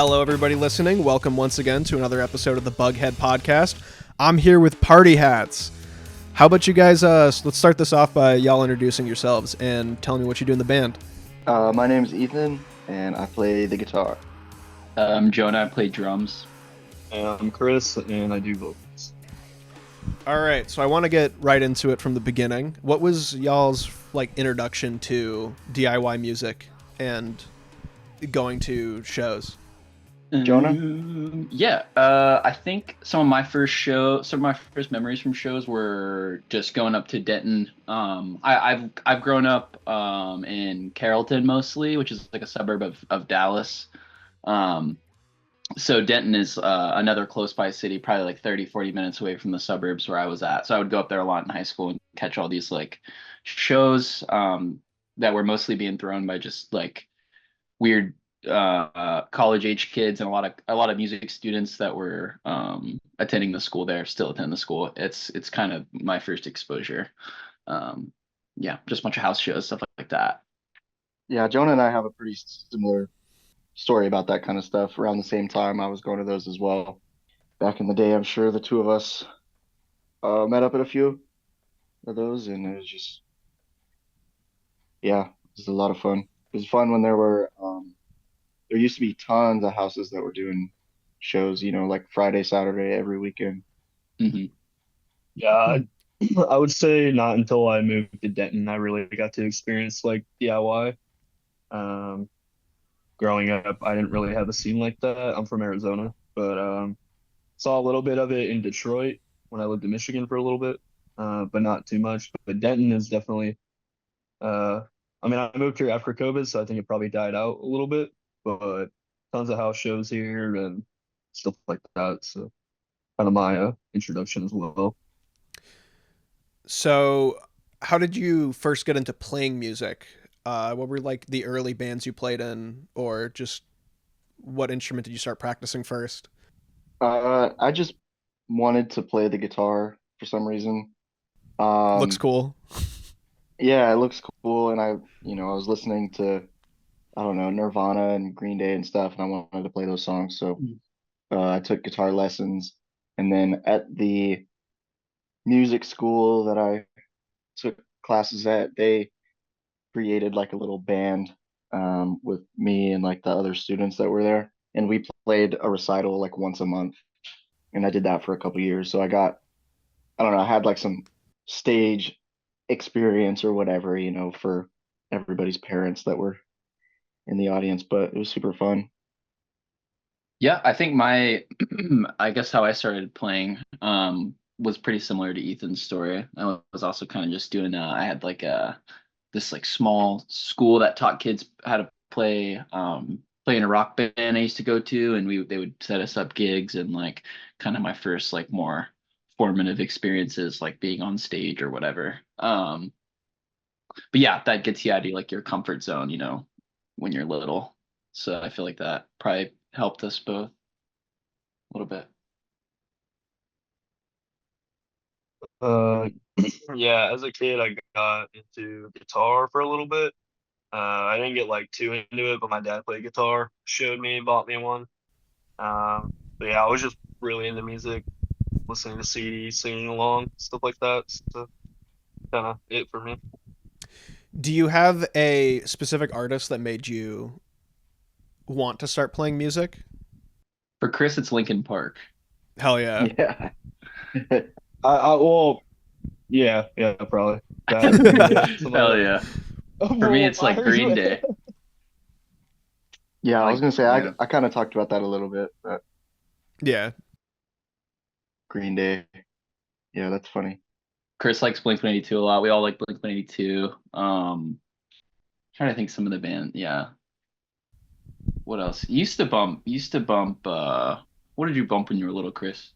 Hello, everybody listening. Welcome once again to another episode of the Bughead podcast. I'm here with Party Hats. How about you guys, let's start this off by y'all introducing yourselves and telling me what you do in the band. My name's Ethan, and I play the guitar. I'm Jonah. I play drums. I'm Chris, and I do vocals. All right, so I want to get right into it from the beginning. What was y'all's introduction to DIY music and going to shows? Jonah? I think some of my first memories from shows were just going up to Denton. I've grown up in Carrollton mostly, which is like a suburb of Dallas. So Denton is another close by city, probably like 30, 40 minutes away from the suburbs where I was at. So I would go up there a lot in high school and catch all these shows that were mostly being thrown by just weird college age kids and a lot of music students that were attending the school there, still attend the school. It's kind of my first exposure. Just a bunch of house shows, stuff like that. Yeah, Jonah and I have a pretty similar story about that kind of stuff. Around the same time, I was going to those as well. Back in the day, I'm sure the two of us met up at a few of those, and it was just, yeah, it was a lot of fun. It was fun when there used to be tons of houses that were doing shows, like Friday, Saturday, every weekend. hmm Yeah, I would say not until I moved to Denton I really got to experience DIY. Growing up, I didn't really have a scene like that. I'm from Arizona, but saw a little bit of it in Detroit when I lived in Michigan for a little bit, but not too much. But Denton is definitely, I moved here after COVID, so I think it probably died out a little bit, but tons of house shows here and stuff like that. So kind of my introduction as well. So, how did you first get into playing music? What were the early bands you played in, or just what instrument did you start practicing first? I just wanted to play the guitar for some reason. Looks Um, cool. yeah, it looks cool, and I was listening to, I don't know, Nirvana and Green Day and stuff, and I wanted to play those songs, so I took guitar lessons, and then at the music school that I took classes at, they created like a little band with me and like the other students that were there, and we played a recital like once a month, and I did that for a couple years. So I don't know, I had like some stage experience or whatever, for everybody's parents that were in the audience, but it was super fun. Yeah, I think I guess how I started playing was pretty similar to Ethan's story. I was also kind of just doing I had this small school that taught kids how to play in a rock band I used to go to, and they would set us up gigs, and kind of my first more formative experiences being on stage or whatever. But yeah, that gets you out of your comfort zone, when you're little. So I feel like that probably helped us both a little bit. Uh, yeah, as a kid, I got into guitar for a little bit. I didn't get too into it, but my dad played guitar, showed me, bought me one. But yeah, I was just really into music, listening to CDs, singing along, stuff like that. So kind of it for me. Do you have a specific artist that made you want to start playing music? For Chris, it's Linkin Park. Hell yeah. Yeah. Well, yeah, probably. That, Hell yeah. For me, it's Green Day. Yeah, I was gonna say Yeah. I kind of talked about that a little bit, but Yeah. Green Day, yeah, that's funny. Chris likes Blink-182 a lot. We all like Blink-182. Trying to think some of the band. Yeah. What else? You used to bump what did you bump when you were little, Chris?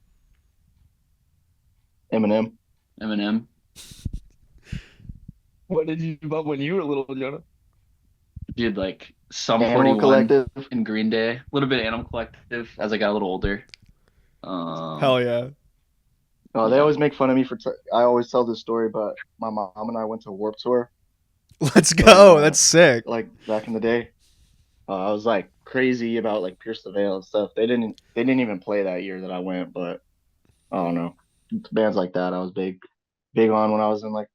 Eminem. Eminem? What did you bump when you were little, Jonah? Dude, Sum Animal 41 Collective. in Green Day. A little bit of Animal Collective as I got a little older. Um, Hell yeah. Oh, they yeah. always make fun of me I always tell this story, but my mom and I went to Warped Tour, Let's go. uh, That's sick. like back in the day. I was like crazy about like Pierce the Veil and stuff. They didn't even play that year that I went, but I don't know. Bands like that I was big on when I was in like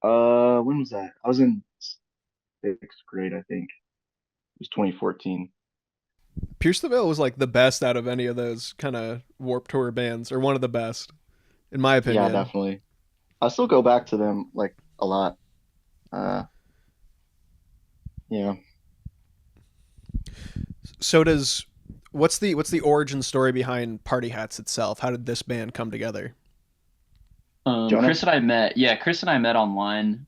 when was that? I was in sixth grade, I think. It was 2014. Pierce the Veil was like the best out of any of those kind of Warped Tour bands, or one of the best, in my Yeah, opinion. definitely. I still go back to them like a lot. Uh yeah. So does what's the origin story behind Party Hats itself? How did this band come together? Jonah? Chris and I met. Yeah, Chris and I met online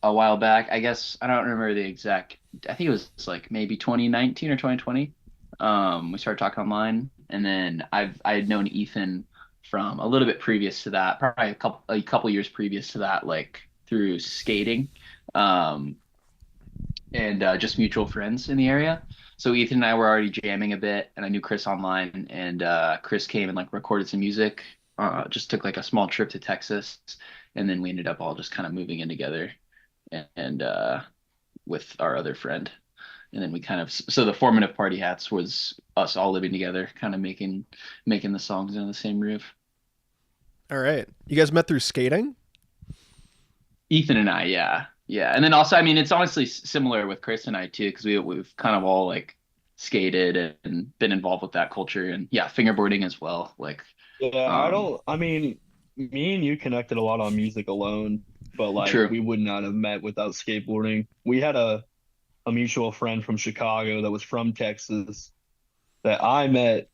a while back. I guess I don't remember the exact. I think it was like maybe 2019 or 2020. We started talking online, and then I had known Ethan from a little bit previous to that, probably a couple years previous to that, like through skating. Um, and just mutual friends in the area. So Ethan and I were already jamming a bit, and I knew Chris online, and Chris came and like recorded some music. Just took like a small trip to Texas, and then we ended up all just kind of moving in together, and with our other friend, and then we kind of so the formative Party Hats was us all living together, kind of making the songs under the same roof. All right, you guys met through skating. Ethan and I, yeah, yeah, and then also, I mean, it's honestly similar with Chris and I too, because we've kind of all like skated and been involved with that culture, and yeah, fingerboarding as well. Like, Yeah, um, I mean, me and you connected a lot on music alone, but like true. we would not have met without skateboarding. We had a mutual friend from Chicago that was from Texas that I met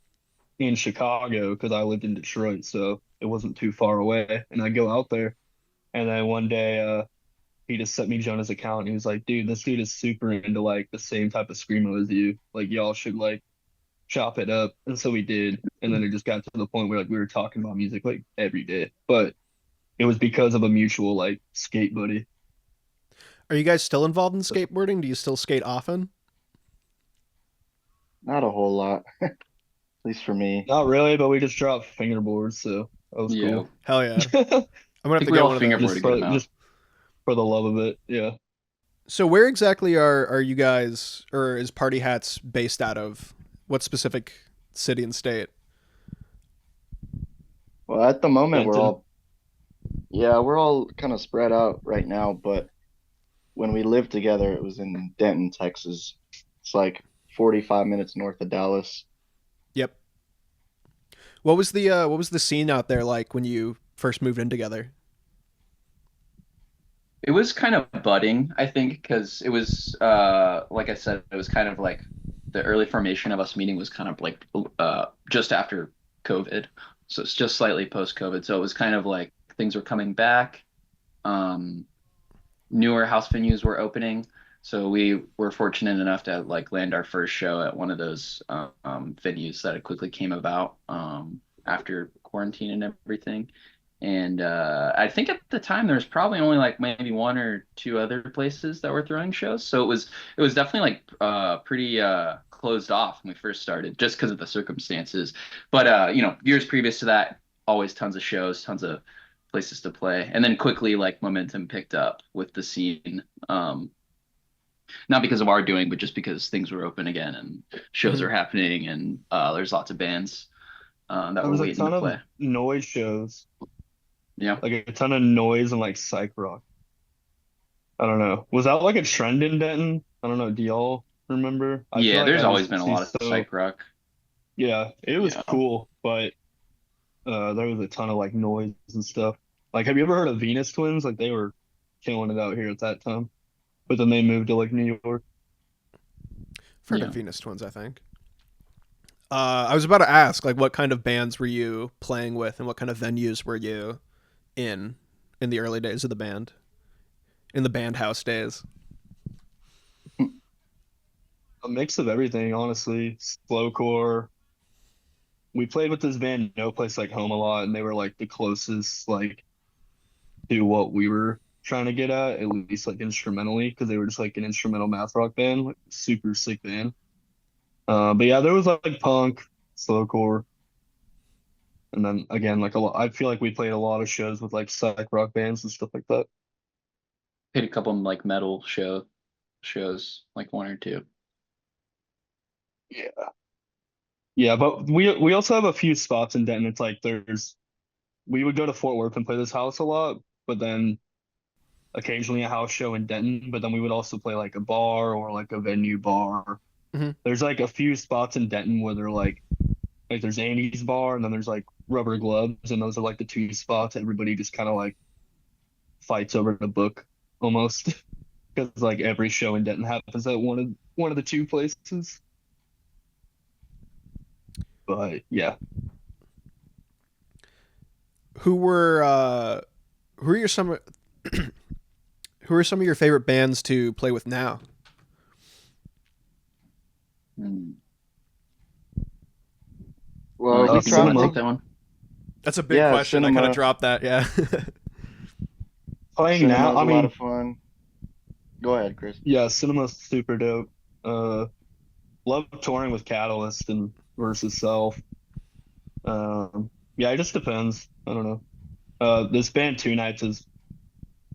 in Chicago because I lived in Detroit, so it wasn't too far away. And I go out there, and then one day, he just sent me Jonah's account, and he was like, "Dude, this dude is super into like the same type of screamo as you. Like, y'all should like chop it up." And so we did, and then it just got to the point where like we were talking about music like every day. But it was because of a mutual like skate buddy. Are you guys still involved in skateboarding? Do you still skate often? Not a whole lot, at least for me. Not really, but we just dropped fingerboards, so that was Yeah, cool. I Hell yeah, I'm gonna have think to we get all one of fingerboard those. a good amount. Just for the love of it. Yeah. So where exactly are you guys, or is Party Hats based out of? What specific city and state? Well, at the moment Denton. we're all kind of spread out right now, but when we lived together it was in Denton, Texas. It's like 45 minutes north of Dallas. Yep. What was the scene out there like when you first moved in together? It was kind of budding, I think, because it was like I said, it was kind of like the early formation of us meeting was kind of like just after COVID. So it's just slightly post COVID. So it was kind of like things were coming back. Um, Newer house venues were opening. So we were fortunate enough to like land our first show at one of those venues that it quickly came about after quarantine and everything. And I think at the time there was probably only like maybe one or two other places that were throwing shows. So it was definitely like pretty closed off when we first started, just because of the circumstances. But years previous to that, always tons of shows, tons of places to play, and then quickly like momentum picked up with the scene. Not because of our doing, but just because things were open again and shows Mhm. are happening, and there's lots of bands that There were was a waiting to ton of play. noise shows, Yeah. like a ton of noise and like psych rock. I don't know. Was that like a trend in Denton? I don't know. Do y'all remember? I feel Yeah, like there's I always used to been a see lot of so, psych rock. yeah, it was Yeah. cool, but there was a ton of like noise and stuff. Like, have you ever heard of Venus Twins? Like, they were killing it out here at that time, but then they moved to like New York. I've heard of Yeah. Venus Twins, I think. I was about to ask, like, what kind of bands were you playing with, and what kind of venues were you in in the early days of the band, in the band house days? A mix of everything, honestly. Slowcore. We played with this band No Place Like Home a lot, and they were like the closest like to what we were trying to get at least like instrumentally, because they were just like an instrumental math rock band, like super sick band. But yeah, there was like punk, slowcore, and then again like a lot. I feel like we played a lot of shows with like psych rock bands and stuff like that. Played a couple of like metal shows shows, like one or two. Yeah. Yeah, but we also have a few spots in Denton. It's like we would go to Fort Worth and play this house a lot, but then occasionally a house show in Denton, but then we would also play like a bar or like a venue bar. Mm-hmm. There's like a few spots in Denton where they're like there's Andy's bar and then there's like Rubber Gloves, and those are like the two spots everybody just kind of like fights over the book almost because like every show in Denton happens at one of the two places. But yeah. Who are your some who are some of your favorite bands to play with now? Well, You we can try to take take that one. That's a big Yeah, question. I kind of cinema. dropped that. Yeah. Playing now, Cinema's I a lot mean, of fun. Go ahead, Chris. yeah, cinema's super dope. Love touring with Catalyst and versus Self. Yeah, it just depends. I don't know. This band Two Nights is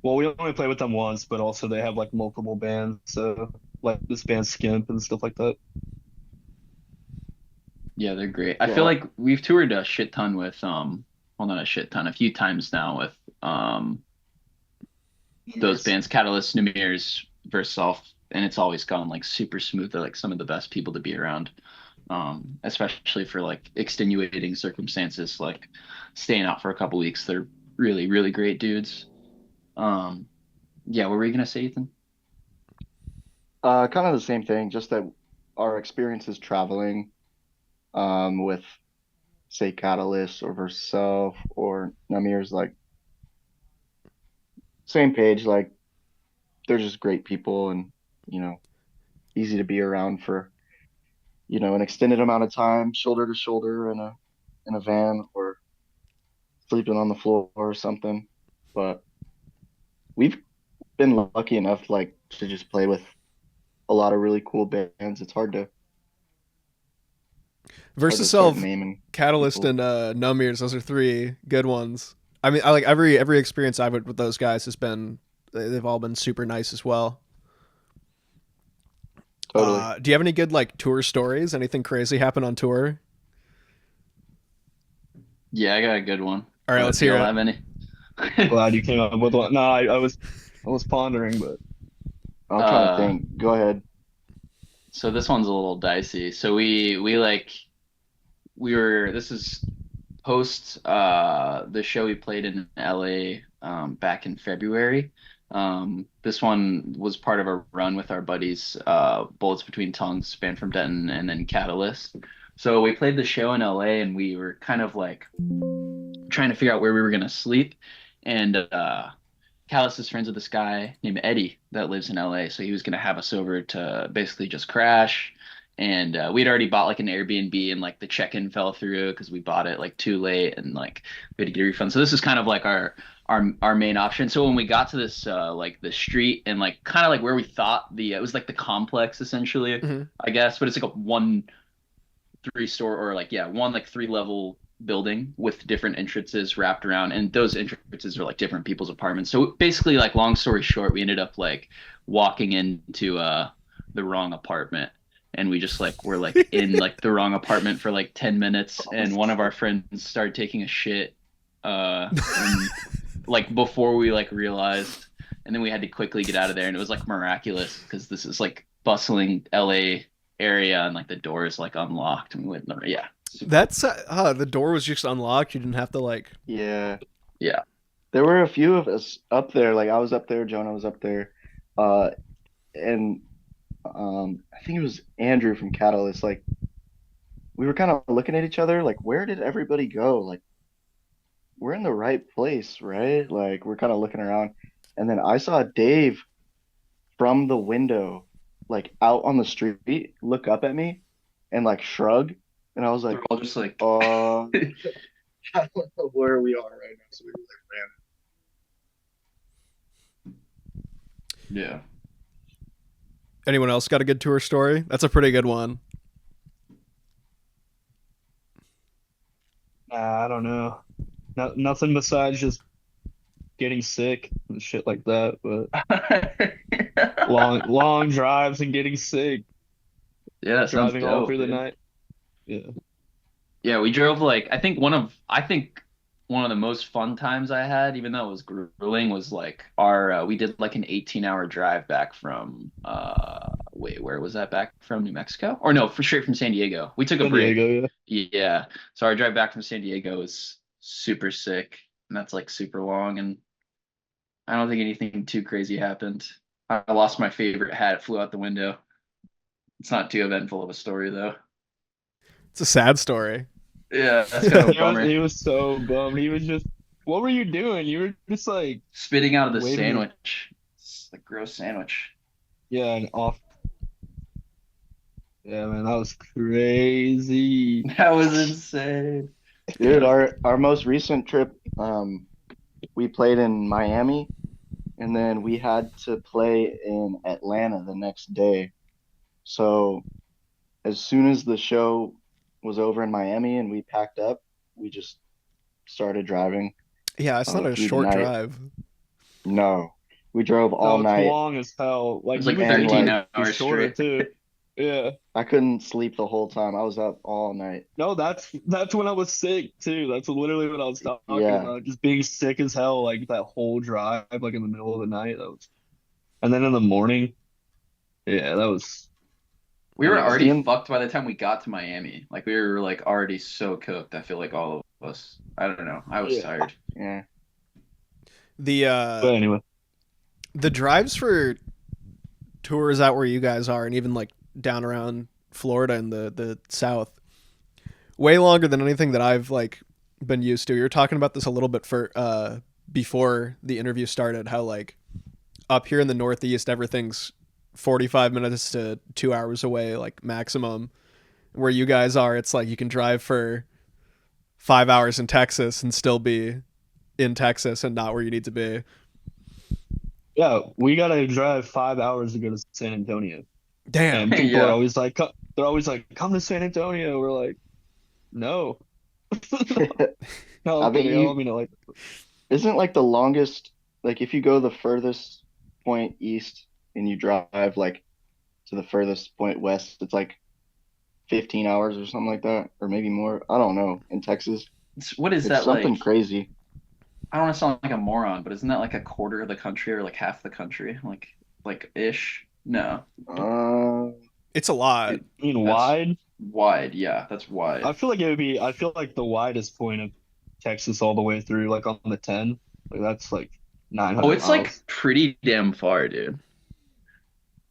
well, we only play with them once, but also they have like multiple bands, so like this band Skimp and stuff like that. Yeah, they're great. I feel Yeah, like we've toured a shit ton with well, not a shit ton, a few times now with those bands, Catalyst, Numirs, Verself, and it's always gone like super smooth. They're like some of the best people to be around, especially for like extenuating circumstances, like staying out for a couple weeks. They're really, really great dudes. Um, yeah, what were you gonna say, Ethan? kind of the same thing. Just that our experiences traveling, with say Catalyst or Verself or Namir's like same page. Like they're just great people and you know easy to be around for an extended amount of time, shoulder to shoulder in a van or sleeping on the floor or something. But we've been lucky enough like to just play with a lot of really cool bands. It's hard Versus to start Self, naming Catalyst, people. and Numirs. Those are three good ones. I mean, I like every experience I've had with those guys has been they've all been super nice as well. Totally. Do you have any good like tour stories? Anything crazy happen on tour? Yeah, I got a good one. All right, let's Do hear y'all it. have any? Glad you came up with one. No, I was pondering, but I'm trying to uh, think. Go ahead. so this one's a little dicey. So we like we were this is post the show we played in LA back in February. This one was part of a run with our buddies, Bullets Between Tongues, band from Denton, and then Catalyst. So we played the show in LA and we were kind of like trying to figure out where we were gonna sleep. And Callis is friends with this guy named Eddie that lives in LA. So he was gonna have us over to basically just crash. And we'd already bought like an Airbnb and like the check-in fell through because we bought it like too late and like we had to get a refund. So this is kind of like our main option. So when we got to this like the street and like kind of like where we thought it was like the complex essentially, Mm-hmm. I guess, but it's like a one three store or like yeah one like three level building with different entrances wrapped around, and those entrances are like different people's apartments. So basically, like long story short, we ended up like walking into the wrong apartment, and we just like were like in like the wrong apartment for like 10 minutes, and one of our friends started taking a shit and like before we like realized, and then we had to quickly get out of there, and it was like miraculous because this is like bustling LA area and like the door is like unlocked and we went yeah. That's the door was just unlocked. You didn't have to like. Yeah. Yeah. There were a few of us up there. Like I was up there, Jonah was up there. Uh, and I think it was Andrew from Catalyst. Like we were kind of looking at each other, like, where did everybody go? Like we're in the right place, right? Like we're kind of looking around. And then I saw Dave from the window, like out on the street, look up at me and like shrug. And I was They're like, all just like I don't know where we are right now. So we were like, yeah. Anyone else got a good tour story? That's a pretty good one. I don't know. Nothing besides just getting sick and shit like that. But long drives and getting sick, Yeah, that sounds driving all dope, through the dude. night. Yeah. Yeah, we drove like I think one of the most fun times I had, even though it was grueling, was like our we did like an 18-hour drive back from wait, where was that back from? New Mexico? Or no, for straight from San Diego. We took a San break. Diego, yeah. Yeah. So our drive back from San Diego was super sick, and that's like super long, and I don't think anything too crazy happened. I lost my favorite hat, it flew out the window. It's not too eventful of a story though. It's a sad story. Yeah, that's kind of a bummer. He was so bummed. He was just, what were you doing? You were just like Spitting out of the waving your, sandwich. It's a gross sandwich. yeah, and off. Yeah, man, that was crazy. That was insane. Dude, our most recent trip, we played in Miami, and then we had to play in Atlanta the next day. So as soon as the show was over in Miami and we packed up, we just started driving Yeah, it's not a through the short night. drive. No, we drove all No, it's night, long as hell. It Like was like even and 13 like thinking it's hours shorter straight. too. Yeah. I couldn't sleep the whole time. I was up all night. No, that's when I was sick too. That's literally what I was talking Yeah, about. Just being sick as hell, like that whole drive, like in the middle of the night. That was, and then in the morning, yeah, that was. We were Anyways, already seeing fucked by the time we got to Miami. Like we were like already so cooked. I feel like all of us. I don't know. I was yeah. tired. yeah. The But anyway, the drives for tours out where you guys are, and even like down around Florida and the South, way longer than anything that I've like been used to. You were talking about this a little bit for before the interview started. How like up here in the Northeast, everything's 45 minutes to 2 hours away, like maximum. Where you guys are, it's like you can drive for 5 hours in Texas and still be in Texas and not where you need to be. yeah, we gotta drive 5 hours to go to San Antonio, Damn. and people are Yeah. always like, they're always like, come to San Antonio. We're like, no, no, I I'm bet kidding. I don't you mean it like, isn't like the longest, like if you go the furthest point east and you drive like to the furthest point west, it's like 15 hours or something like that, or maybe more. I don't know. In Texas, What is it's that like? something crazy. I don't want to sound like a moron, but isn't that like a quarter of the country or like half the country? Like ish? No. Uh, It's a lot. It, I mean, that's wide. wide. Yeah, that's I wide. feel like it would be. I feel like the widest point of Texas all the way through, like on the 10, like that's like Oh, 900 it's like miles. pretty damn far, dude.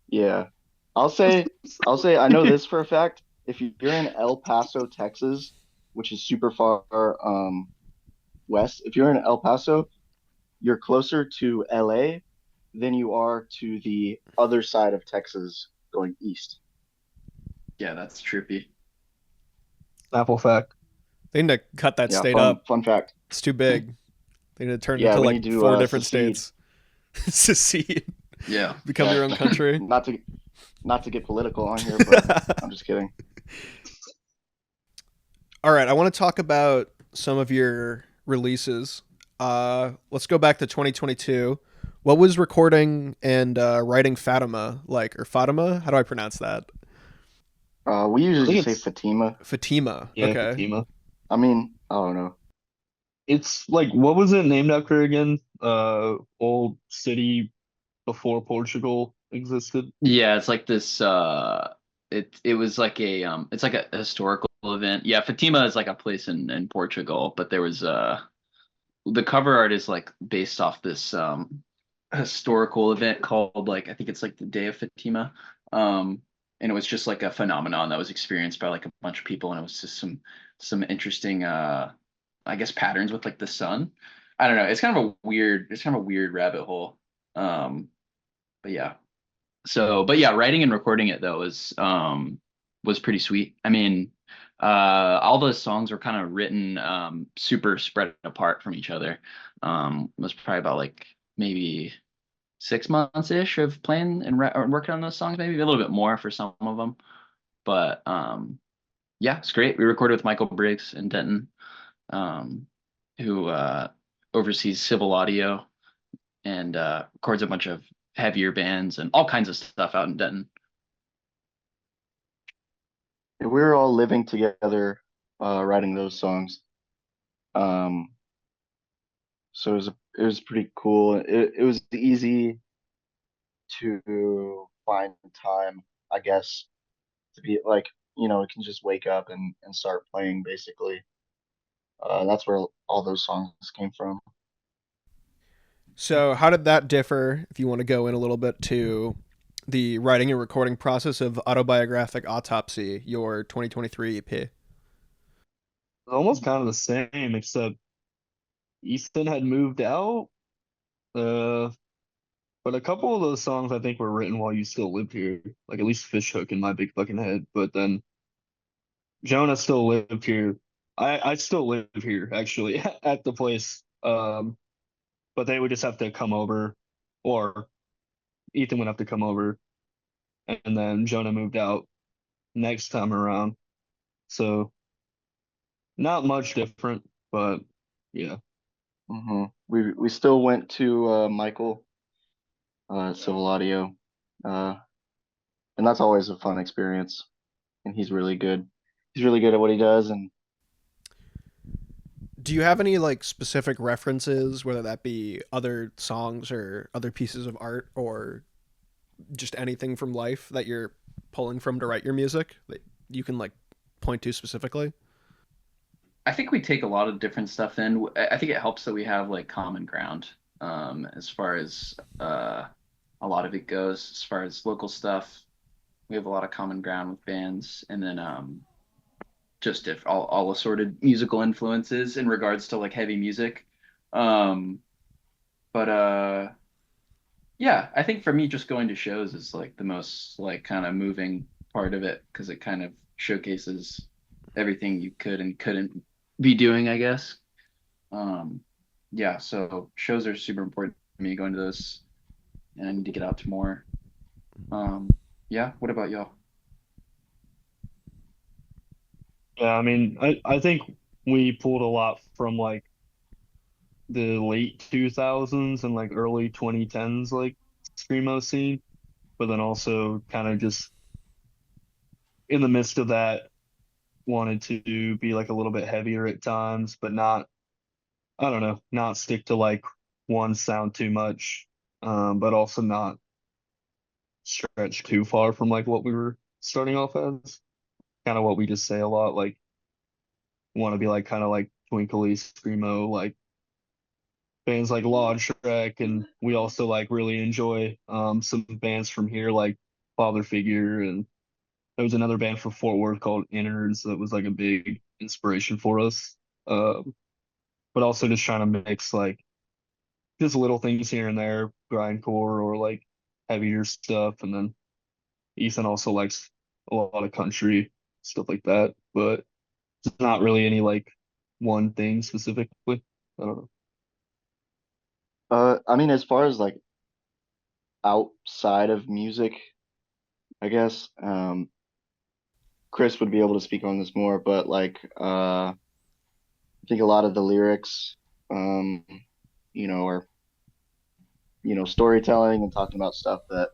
yeah. I'll say, I'll say, I know this for a fact. If you're in El Paso, Texas, which is super far, west, if you're in El Paso, you're closer to LA than you are to the other side of Texas going east. Yeah, that's trippy. Apple fact. They need to cut that Yeah, state fun up. fun fact. It's too big. They need to turn it Yeah, into we like need to four different secede. states. Secede. Yeah. Become Yeah, your own country. not to get political on here, but I'm just kidding. All right, I want to talk about some of your releases. Let's go back to 2022. What was recording and writing Fatima like, or Fatima? How do I pronounce that? We I usually think just say it's, Fatima. Fatima. yeah, Okay. Fatima. I mean, I don't know. It's like, what was it named after again? Old city before Portugal existed. Yeah, it's like this it was like a it's like a historical event. Yeah, Fatima is like a place in Portugal, but there was the cover art is like based off this historical event called like I think it's like the Day of Fatima. And it was just like a phenomenon that was experienced by like a bunch of people, and it was just some interesting I guess patterns with like the sun. I don't know. It's kind of a weird rabbit hole. But yeah. So, but yeah, writing and recording it though was pretty sweet. I mean, all those songs were kind of written super spread apart from each other. It was probably about like maybe 6 months ish of playing and or working on those songs, maybe a little bit more for some of them. But yeah, it's great. We recorded with Michael Briggs and Denton, um, who oversees civil audio. and records a bunch of heavier bands and all kinds of stuff out in Denton. We were all living together, writing those songs. Um, so it was pretty cool. It was easy to find time, I guess, to be like, we can just wake up and start playing basically. That's where all those songs came from. So, how did that differ, if you want to go in a little bit, to the writing and recording process of Autobiographic Autopsy, your 2023 EP? It's almost kind of the same, except Ethan had moved out. Uh, but a couple of those songs I think were written while you still lived here, like at least Fishhook in my big fucking head. But then Jonah still lived here. I still live here actually at the place. But they would just have to come over, or Ethan would have to come over, and then Jonah moved out next time around. So not much different, but yeah. We still went to Michael, Civil Audio, uh, and that's always a fun experience. And he's really good. He's really good at what he does, and Do you have any like specific references, whether that be other songs or other pieces of art or just anything from life that you're pulling from to write your music that you can like point to specifically? I think we take a lot of different stuff in. I think it helps that we have like common ground as far as a lot of it goes. As far as local stuff, we have a lot of common ground with bands, and then just if all assorted musical influences in regards to like heavy music. Um, but yeah, I think for me, just going to shows is like the most like kind of moving part of it because it kind of showcases everything you could and couldn't be doing, I guess. Um, yeah, so shows are super important to me going to those, and I need to get out to more. Um, yeah, what about y'all? Yeah, I mean, I think we pulled a lot from like the late 2000s and like early 2010s, like screamo scene, but then also kind of just in the midst of that wanted to be like a little bit heavier at times, but not, I don't know, not stick to like one sound too much, but also not stretch too far from like what we were starting off as. Kind of what we just say a lot, like want to be like kind of like twinkly screamo, like bands like Law and Shrek, and we also like really enjoy some bands from here like Father Figure, and there was another band from Fort Worth called Innards that was like a big inspiration for us. But also just trying to mix like just little things here and there, grindcore or like heavier stuff, and then Ethan also likes a lot of country stuff like that, but it's not really any like one thing specifically. I don't know. I mean, as far as like outside of music, I guess Chris would be able to speak on this more, but like I think a lot of the lyrics, um, are storytelling and talking about stuff that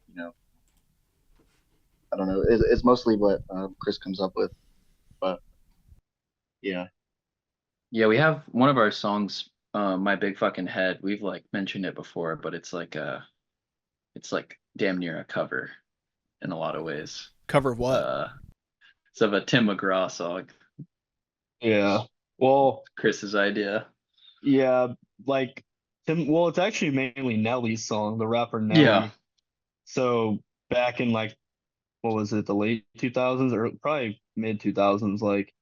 you know I don't know. It's mostly what Chris comes up with, but yeah. Yeah, we have one of our songs, My Big Fucking Head. We've like mentioned it before, but it's like damn near a cover in a lot of ways. Cover of what? It's of a Tim McGraw song. Yeah. Well, Chris's idea. yeah, like Tim, well, it's actually mainly Nelly's song, the rapper Yeah. Nelly. So back in like what was it, the late 2000s or probably mid 2000s, like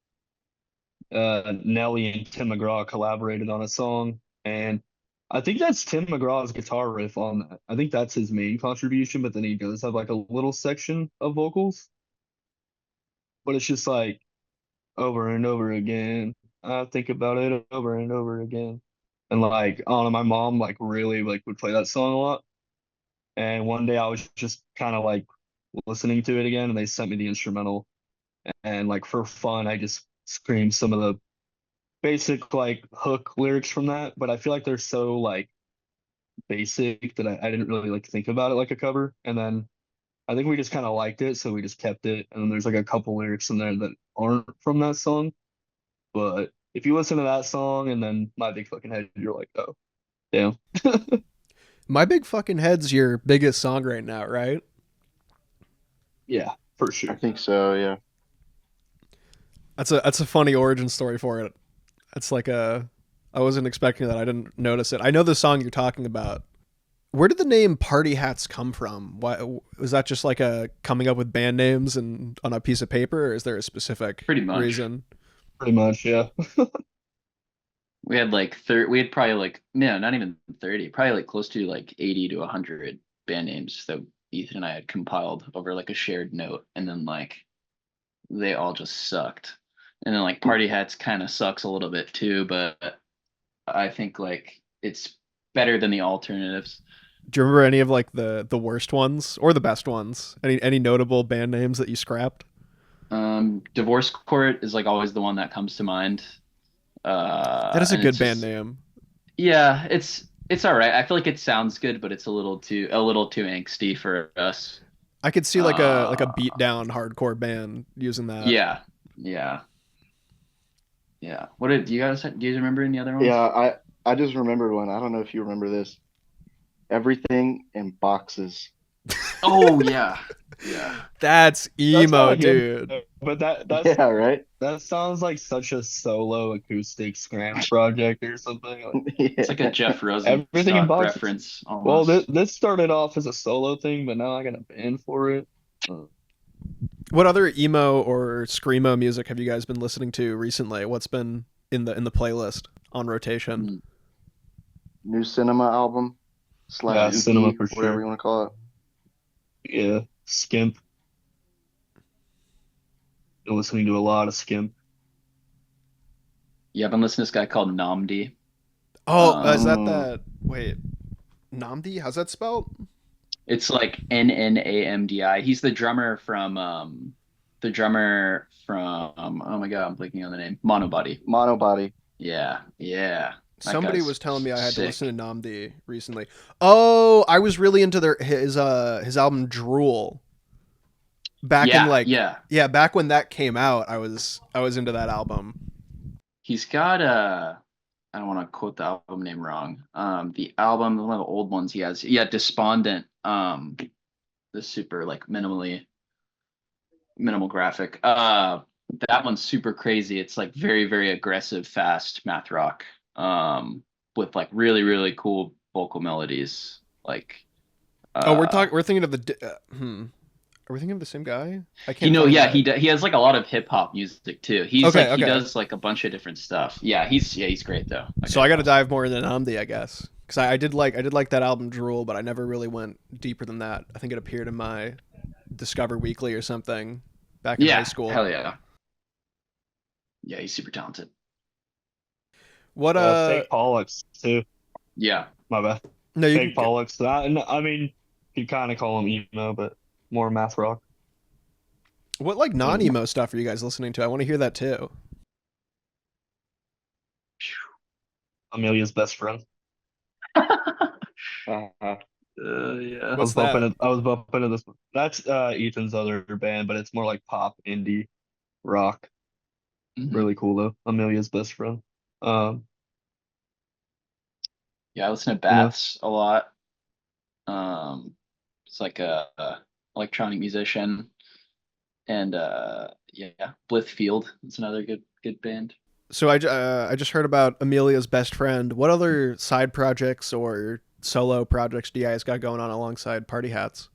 Nelly and Tim McGraw collaborated on a song, and I think that's Tim McGraw's guitar riff on that. I think that's his main contribution, but then he does have like a little section of vocals, but it's just like over and over again. I think about it over and over again. And like, I don't know, my mom like really like would play that song a lot. And one day I was just kind of like listening to it again, and they sent me the instrumental. And like for fun, I just screamed some of the basic like hook lyrics from that. But I feel like they're so like basic that I didn't really like think about it like a cover. And then I think we just kind of liked it, so we just kept it. And then there's like a couple lyrics in there that aren't from that song. But if you listen to that song and then My Big Fucking Head, you're like, oh, damn. My Big Fucking Head's your biggest song right now, right? Yeah, for I sure. think so. Yeah. That's a funny origin story for it. It's like I wasn't expecting that. I didn't notice it. I know the song you're talking about. Where did the name Party Hats come from? Why was that just like a coming up with band names and on a piece of paper, or is there a specific Pretty much. reason? Pretty much, yeah. We had like we had probably like no, not even 30, probably like close to like 80 to 100 band names that Ethan and I had compiled over like a shared note, and then like they all just sucked. And then like Party Hats kind of sucks a little bit too, but I think like it's better than the alternatives. Do you remember any of like the worst ones or the best ones? Any notable band names that you scrapped? Divorce Court is like always the one that comes to mind. That is a And good it's band just name. yeah, it's all right. I feel like it sounds good, but it's a little too angsty for us. I could see like a Uh, beat down hardcore band using that. yeah, yeah, yeah. What did do you remember any other Yeah. ones? I just remembered one. I don't know if you remember this. Everything in boxes. Oh yeah, yeah. That's That's emo, not him, dude. but Yeah. Right. that sounds like such a solo acoustic scram project or something. Like It's like a Yeah. Jeff everything in Rosenstock boxes. reference Well, almost. this started off as a solo thing, but now I got a band for it. Uh, What other emo or screamo music have you guys been listening to recently? What's been in the playlist on rotation? Mm, New cinema album yeah, slash yeah. cinema EP, for whatever sure. you want to call it. Yeah, Skimp. Been listening to a lot of Skimp. Yeah, I've been listening to this guy called Namdi. Oh, is Um, that Mm, that? Wait, Namdi? How's that spelled? it's like Nnamdi. He's the drummer from oh my God, I'm blanking on the name. Monobody. Monobody. Yeah, yeah. That Somebody guy's was telling me I had to listen sick. to Namdi recently. Oh, I was really into his album Drool back in Yeah, like yeah. yeah, back when that came out. I was into that album. He's got I don't want to quote the album name wrong. The album, one of the old ones he has, yeah, Despondent. The super like minimal graphic. That one's super crazy. It's like very, very aggressive, fast math rock. With like really, really cool vocal melodies. Like, Oh, uh, we're thinking of Are we thinking of the same guy? I you can't know, find yeah, that. he has like a lot of hip hop music too. Okay, He okay. does like a bunch of different stuff. He's great though. That So I guy's got to awesome. dive more into Namdi, I guess, because I did like that album Drool, but I never really went deeper than that. I think it appeared in my Discover Weekly or something back in high Yeah, school. hell yeah. Yeah, he's super talented. What Fake Pollux too. Yeah. My bad. no, you Fake can Pollux. That, and I mean, you kind of call him emo, but more math rock. what like Uh, non-emo stuff are you guys listening to? I want to hear that too. Amelia's best friend. Uh, Yeah. What's that? I was bumping into this one. That's Ethan's other band, but it's more like pop indie rock. Mhm. Really cool though. Amelia's best friend. Um, Yeah, I listen to you know, Bats a lot. Um, it's like a electronic musician, and yeah, Blithfield. It's another good band. So I just heard about Amelia's best friend. What other side projects or solo projects do you guys got going on alongside Party Hats?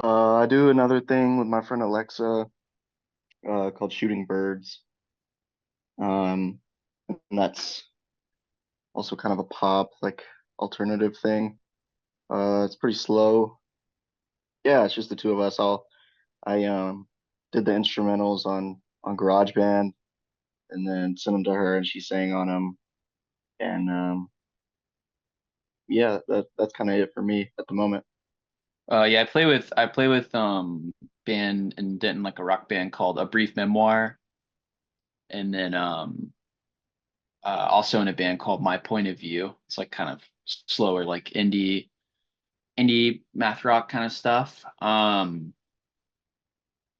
I do another thing with my friend Alexa, called Shooting Birds. And that's also kind of a pop, like alternative thing. It's pretty slow. Yeah, it's just the two of us. I did the instrumentals on GarageBand and then sent them to her and she sang on them. And yeah, that's kind of it for me at the moment. Yeah, I play with band in Denton, like a rock band called A Brief Memoir, and then also in a band called My Point of View. It's like kind of slower like indie math rock kind of stuff. And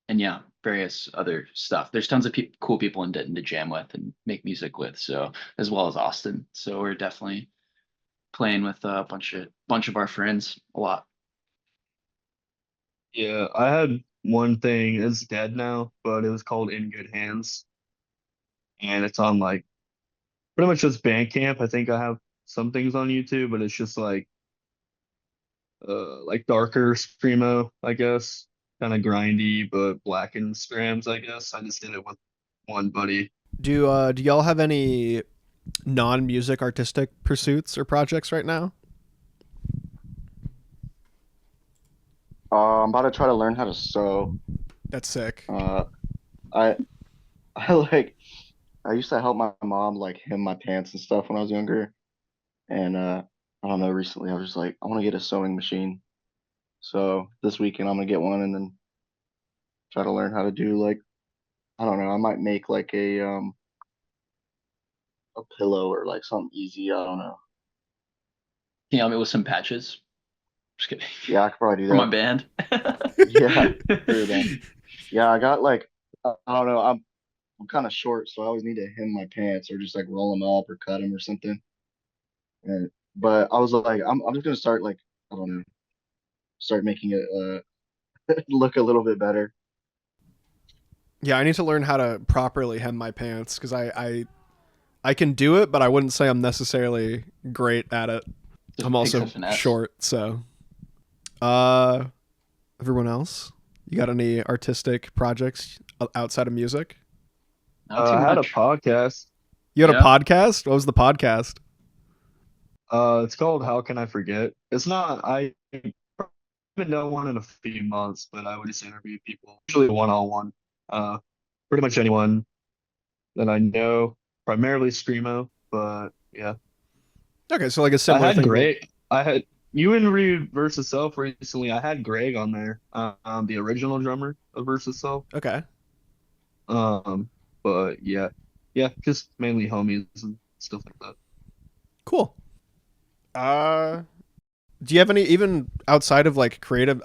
yeah, various other stuff. There's tons of cool people in Denton to jam with and make music with. So as well as Austin. So we're definitely playing with a bunch of our friends a lot. Yeah, I had one thing. It's dead now, but it was called In Good Hands, and it's on like pretty much just Bandcamp. I think I have some things on YouTube, but it's just like darker screamo, I guess, kind of grindy, but blackened scrams, I guess. I just did it with one buddy. Do y'all have any non-music artistic pursuits or projects right now? I'm about to try to learn how to sew. That's sick. I I like I used to help my mom like hem my pants and stuff when I was younger, and I don't know. Recently, I was just like, I want to get a sewing machine. So this weekend, I'm gonna get one and then try to learn how to do like I don't know. I might make like a pillow or like something easy. I don't know. Can you help me with some patches? Just kidding. Yeah, I could probably do For my that. band. Yeah, for your band. Yeah, I got like I don't know. I'm kind of short, so I always need to hem my pants or just like roll them up or cut them or something. And but I was like, I'm just gonna start like I don't know, start making it look a little bit better. Yeah, I need to learn how to properly hem my pants because I can do it, but I wouldn't say I'm necessarily great at it. I'm also short, so. Everyone else, you got any artistic projects outside of music? Not too I had a much. podcast. You had Yeah. a podcast? What was the podcast? It's called How Can I Forget? It's not, I haven't done one in a few months, but I would just interview people, usually one-on-one. Uh, Pretty much anyone that I know, primarily screamo, but yeah. Okay, so like a I similar had thing. Greg. I had you interviewed Versus Self recently. I had Greg on there, the original drummer of Versus Self. Okay. Um, but yeah, just mainly homies and stuff like that. Cool. Do you have any even outside of like creative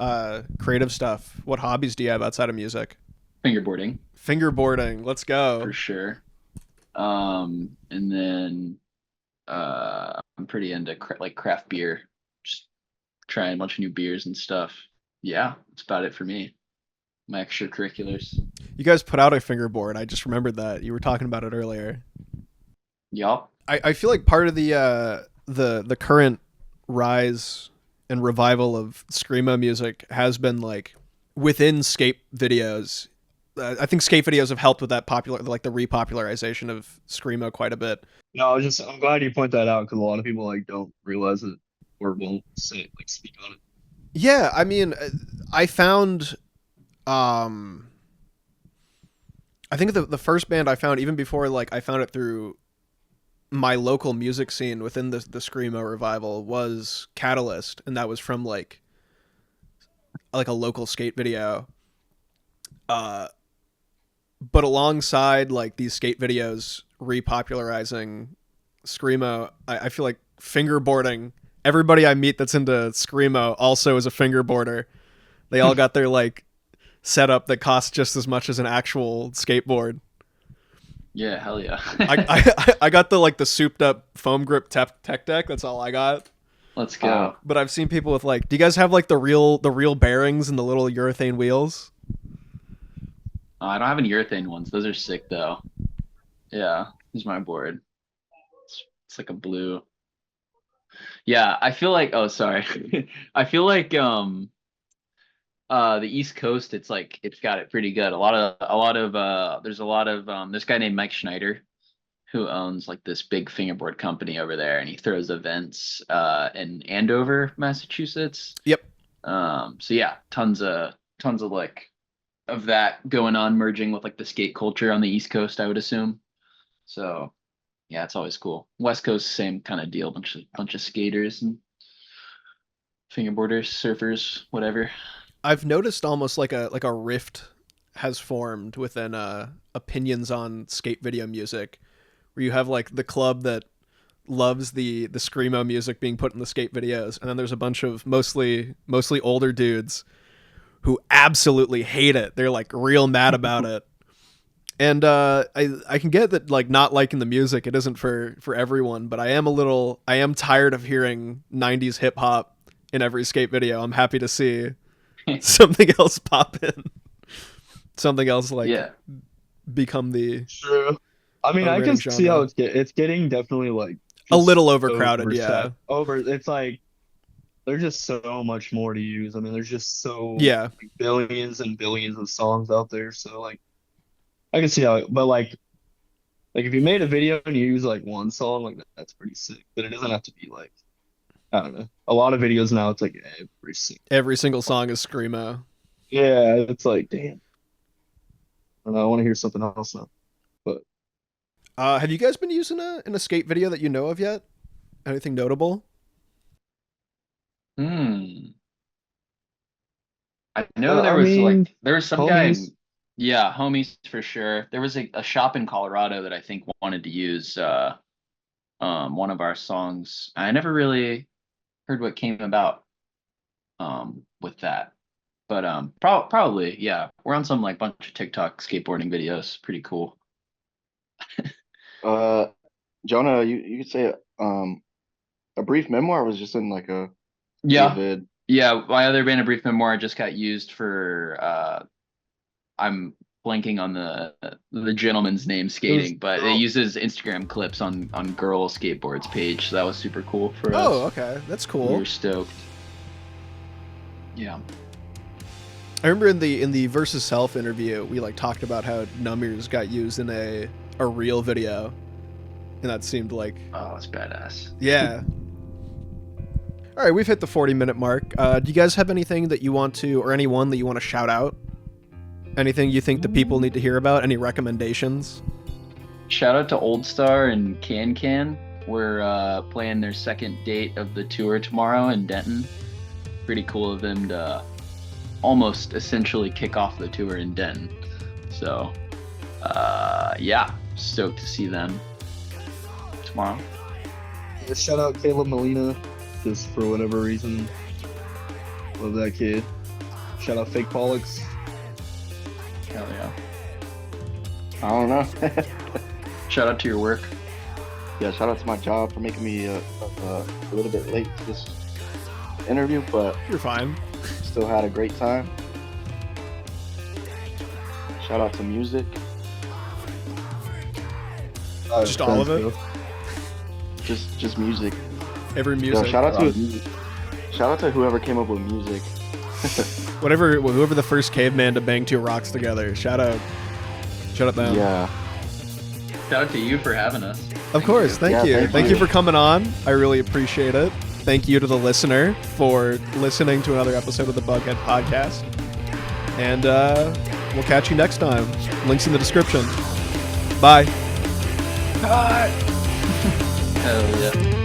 stuff? What hobbies do you have outside of music? Fingerboarding Fingerboarding. Let's go. for sure. And then I'm pretty into like craft beer, just trying a bunch of new beers and stuff. Yeah, that's about it for me. My extracurriculars. You guys put out a fingerboard. I just remembered that. You were talking about it earlier. Yup. I feel like part of the current rise and revival of screamo music has been like within skate videos. I think skate videos have helped with that the repopularization of screamo quite a bit. No, I'm glad you point that out because a lot of people like don't realize it or won't say like speak on it. Yeah, I mean, I found, I think the first band I found even before like I found it through my local music scene within the screamo revival was Catalyst, and that was from like a local skate video. But alongside like these skate videos repopularizing screamo, I feel like fingerboarding. Everybody I meet that's into screamo also is a fingerboarder. They all got their like setup that costs just as much as an actual skateboard. Yeah, hell yeah. I got the souped up foam grip tech deck. That's all I got. Let's go. But I've seen people with like, do you guys have like the real bearings and the little urethane wheels? I don't have any urethane ones. Those are sick though. Yeah, here's my board. It's like a blue. Yeah, I feel like, oh sorry. I feel like the East Coast, it's got it pretty good. There's a lot of this guy named Mike Schneider who owns like this big fingerboard company over there, and he throws events in Andover, Massachusetts. Yep. So yeah, tons of like of that going on, merging with like the skate culture on the East Coast, I would assume. So yeah, it's always cool. West Coast, same kind of deal, bunch of skaters and fingerboarders, surfers, whatever. I've noticed almost like a rift has formed within opinions on skate video music, where you have like the club that loves the screamo music being put in the skate videos, and then there's a bunch of mostly older dudes who absolutely hate it. They're like real mad about it. And I can get that, like, not liking the music, it isn't for everyone, but I am tired of hearing 90s hip hop in every skate video. I'm happy to see something else pop in. Something else become the True. I mean, I can see how it's getting definitely like a little overcrowded. Yeah. It's like there's just so much more to use. I mean, there's just yeah, like, billions and billions of songs out there. So like, I can see how, but like if you made a video and you use like one song, like that's pretty sick. But it doesn't have to be like, I don't know. A lot of videos now, it's like every single song is screamo. Yeah, it's like, damn. I don't know, I want to hear something else now. But have you guys been using in a skate video that you know of yet? Anything notable? I know there was some homies. guy. Yeah, homies for sure. There was a shop in Colorado that I think wanted to use one of our songs. I never really heard what came about with that. But probably, yeah. We're on some like bunch of TikTok skateboarding videos. Pretty cool. Jonah, you could say a brief memoir was just in like a Yeah. vid. Yeah, my other band, A Brief Memoir, just got used for I'm blanking on the gentleman's name skating, but it uses Instagram clips on Girl Skateboards page, so that was super cool for us. Oh, okay. That's cool. We were stoked. Yeah. I remember in the Versus Self interview, we like talked about how Numbers got used in a reel video, and that seemed like, oh, it's badass. Yeah. All right, we've hit the 40-minute mark. Do you guys have anything that you want to, or anyone that you want to shout out? Anything you think the people need to hear about? Any recommendations? Shout out to Old Star and Can. We're playing their second date of the tour tomorrow in Denton. Pretty cool of them to almost essentially kick off the tour in Denton. So, yeah, stoked to see them tomorrow. Yeah, shout out Caleb Molina, just for whatever reason. Love that kid. Shout out Fake Pollux. Hell yeah. I don't know. Shout out to your work. Yeah, shout out to my job for making me a little bit late to this interview, but You're fine. still had a great time. Shout out to music. Just all of it? Just music. Every music. Yo, shout out to whoever came up with music. Whoever the first caveman to bang two rocks together. Shout out them. Yeah. Shout out to you for having us. Of course, thank you. Thank you you for coming on. I really appreciate it. Thank you to the listener for listening to another episode of the Bughead podcast. And we'll catch you next time. Links in the description. Bye. Hell yeah.